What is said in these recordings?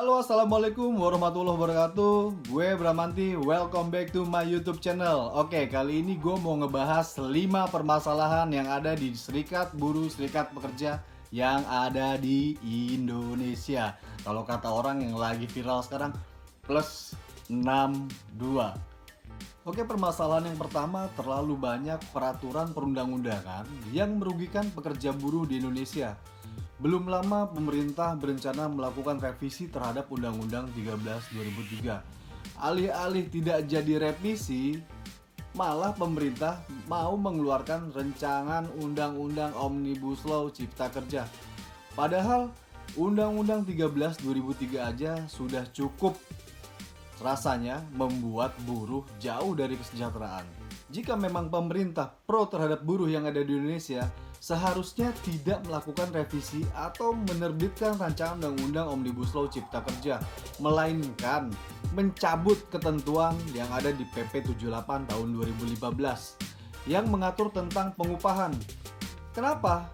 Halo, assalamualaikum warahmatullahi wabarakatuh. Gue Bramanti, welcome back to my YouTube channel. Oke, kali ini gue mau ngebahas 5 permasalahan yang ada di Serikat Buruh Serikat Pekerja yang ada di Indonesia. Kalau kata orang yang lagi viral sekarang, plus 62. Oke, permasalahan yang pertama, terlalu banyak peraturan perundang-undangan yang merugikan pekerja buruh di Indonesia. Belum lama pemerintah berencana melakukan revisi terhadap Undang-Undang 13 2003. Alih-alih tidak jadi revisi, malah pemerintah mau mengeluarkan rancangan Undang-Undang Omnibus Law Cipta Kerja. Padahal Undang-Undang 13 2003 aja sudah cukup rasanya membuat buruh jauh dari kesejahteraan. Jika memang pemerintah pro terhadap buruh yang ada di Indonesia, seharusnya tidak melakukan revisi atau menerbitkan rancangan Undang-Undang Omnibus Law Cipta Kerja, melainkan mencabut ketentuan yang ada di PP 78 tahun 2015 yang mengatur tentang pengupahan. Kenapa?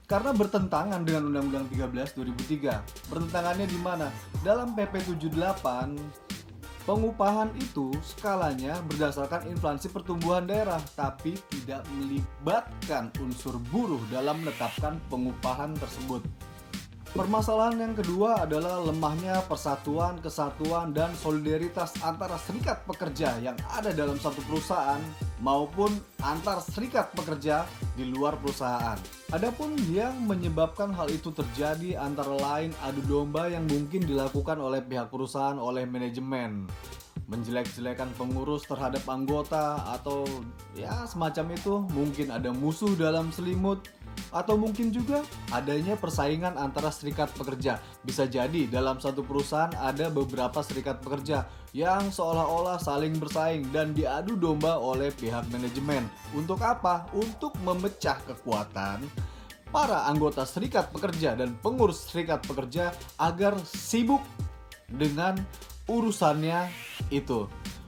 Karena bertentangan dengan Undang-Undang 13 2003. Bertentangannya di mana? Dalam PP 78, pengupahan itu skalanya berdasarkan inflasi pertumbuhan daerah, tapi tidak melibatkan unsur buruh dalam menetapkan pengupahan tersebut. Permasalahan yang kedua adalah lemahnya persatuan, kesatuan, dan solidaritas antara serikat pekerja yang ada dalam satu perusahaan maupun antar serikat pekerja di luar perusahaan. Adapun yang menyebabkan hal itu terjadi antara lain adu domba yang mungkin dilakukan oleh pihak perusahaan oleh manajemen, menjelek-jelekan pengurus terhadap anggota, atau ya semacam itu. Mungkin ada musuh dalam selimut, atau mungkin juga adanya persaingan antara serikat pekerja. Bisa jadi dalam satu perusahaan ada beberapa serikat pekerja yang seolah-olah saling bersaing dan diadu domba oleh pihak manajemen. Untuk apa? Untuk memecah kekuatan para anggota serikat pekerja dan pengurus serikat pekerja agar sibuk dengan urusannya itu.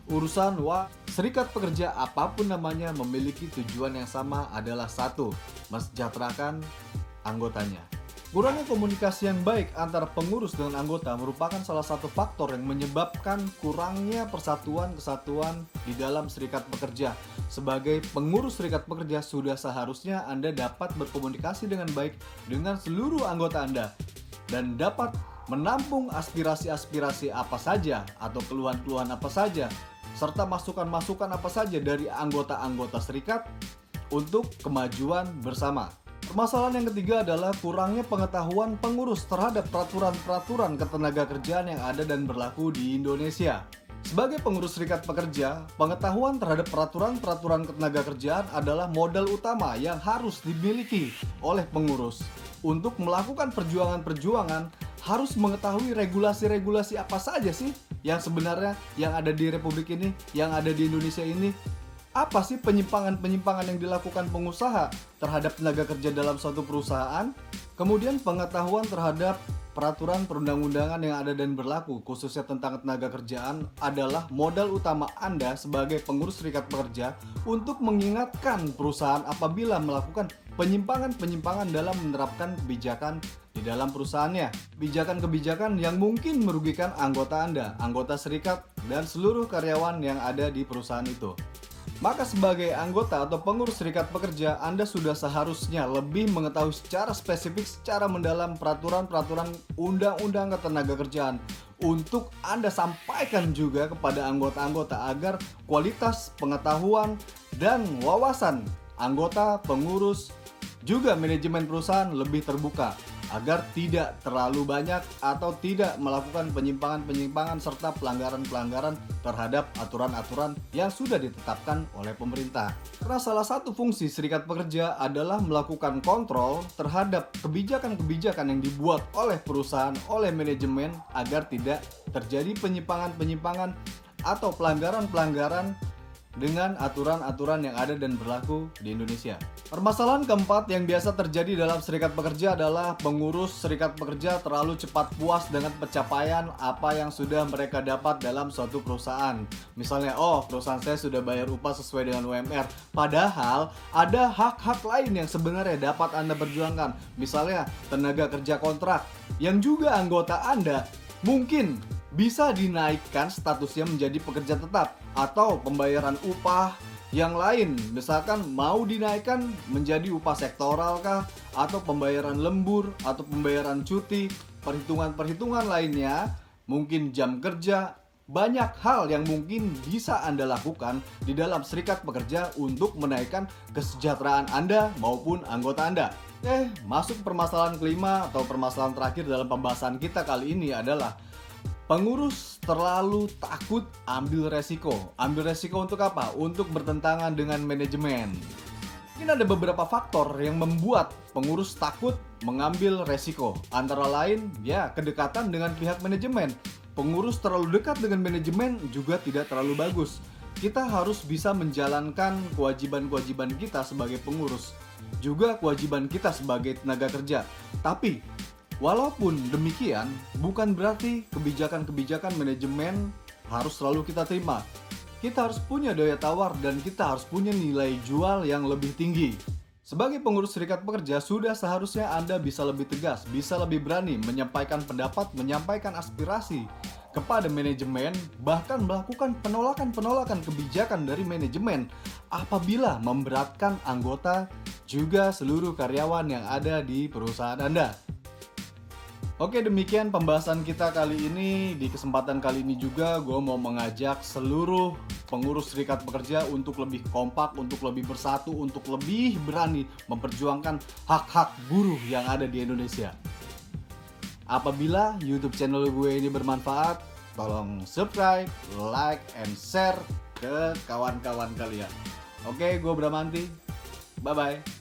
Urusan serikat pekerja apapun namanya memiliki tujuan yang sama, adalah satu, mesejahterakan anggotanya. Kurangnya komunikasi yang baik antara pengurus dengan anggota merupakan salah satu faktor yang menyebabkan kurangnya persatuan kesatuan di dalam serikat pekerja. Sebagai pengurus serikat pekerja, sudah seharusnya Anda dapat berkomunikasi dengan baik dengan seluruh anggota Anda dan dapat menampung aspirasi-aspirasi apa saja atau keluhan-keluhan apa saja, serta masukan-masukan apa saja dari anggota-anggota serikat untuk kemajuan bersama. Permasalahan yang ketiga adalah kurangnya pengetahuan pengurus terhadap peraturan-peraturan ketenagakerjaan yang ada dan berlaku di Indonesia. Sebagai pengurus serikat pekerja, pengetahuan terhadap peraturan-peraturan ketenagakerjaan adalah modal utama yang harus dimiliki oleh pengurus. Untuk melakukan perjuangan-perjuangan, harus mengetahui regulasi-regulasi apa saja sih yang sebenarnya yang ada di Republik ini, yang ada di Indonesia ini. Apa sih penyimpangan-penyimpangan yang dilakukan pengusaha terhadap tenaga kerja dalam suatu perusahaan? Kemudian pengetahuan terhadap peraturan perundang-undangan yang ada dan berlaku, khususnya tentang tenaga kerjaan, adalah modal utama Anda sebagai pengurus serikat pekerja untuk mengingatkan perusahaan apabila melakukan penyimpangan-penyimpangan dalam menerapkan kebijakan di dalam perusahaannya. Kebijakan-kebijakan yang mungkin merugikan anggota Anda, anggota serikat, dan seluruh karyawan yang ada di perusahaan itu. Maka sebagai anggota atau pengurus serikat pekerja, Anda sudah seharusnya lebih mengetahui secara spesifik, secara mendalam peraturan-peraturan undang-undang ketenagakerjaan untuk Anda sampaikan juga kepada anggota-anggota agar kualitas pengetahuan dan wawasan anggota, pengurus, juga manajemen perusahaan lebih terbuka, agar tidak terlalu banyak atau tidak melakukan penyimpangan-penyimpangan serta pelanggaran-pelanggaran terhadap aturan-aturan yang sudah ditetapkan oleh pemerintah. Karena salah satu fungsi serikat pekerja adalah melakukan kontrol terhadap kebijakan-kebijakan yang dibuat oleh perusahaan, oleh manajemen, agar tidak terjadi penyimpangan-penyimpangan atau pelanggaran-pelanggaran dengan aturan-aturan yang ada dan berlaku di Indonesia. Permasalahan keempat yang biasa terjadi dalam serikat pekerja adalah pengurus serikat pekerja terlalu cepat puas dengan pencapaian apa yang sudah mereka dapat dalam suatu perusahaan. Misalnya, perusahaan saya sudah bayar upah sesuai dengan UMR. Padahal ada hak-hak lain yang sebenarnya dapat Anda perjuangkan. Misalnya tenaga kerja kontrak yang juga anggota Anda Mungkin bisa dinaikkan statusnya menjadi pekerja tetap atau pembayaran upah yang lain. Misalkan mau dinaikkan menjadi upah sektoral kah, atau pembayaran lembur, atau pembayaran cuti, perhitungan-perhitungan lainnya, mungkin jam kerja. Banyak hal yang mungkin bisa Anda lakukan di dalam serikat pekerja untuk menaikkan kesejahteraan Anda maupun anggota Anda. Masuk permasalahan kelima atau permasalahan terakhir dalam pembahasan kita kali ini adalah pengurus terlalu takut ambil resiko. Ambil resiko untuk apa? Untuk bertentangan dengan manajemen. Mungkin ada beberapa faktor yang membuat pengurus takut mengambil resiko. Antara lain, kedekatan dengan pihak manajemen. Pengurus terlalu dekat dengan manajemen juga tidak terlalu bagus. Kita harus bisa menjalankan kewajiban-kewajiban kita sebagai pengurus, juga kewajiban kita sebagai tenaga kerja. Tapi walaupun demikian, bukan berarti kebijakan-kebijakan manajemen harus selalu kita terima. Kita harus punya daya tawar dan kita harus punya nilai jual yang lebih tinggi. Sebagai pengurus serikat pekerja, sudah seharusnya Anda bisa lebih tegas, bisa lebih berani menyampaikan pendapat, menyampaikan aspirasi kepada manajemen, bahkan melakukan penolakan-penolakan kebijakan dari manajemen apabila memberatkan anggota juga seluruh karyawan yang ada di perusahaan Anda. Oke, demikian pembahasan kita kali ini. Di kesempatan kali ini juga gue mau mengajak seluruh pengurus serikat pekerja untuk lebih kompak, untuk lebih bersatu, untuk lebih berani memperjuangkan hak-hak buruh yang ada di Indonesia. Apabila YouTube channel gue ini bermanfaat, tolong subscribe, like, and share ke kawan-kawan kalian. Oke, gue Bramanti. Bye-bye.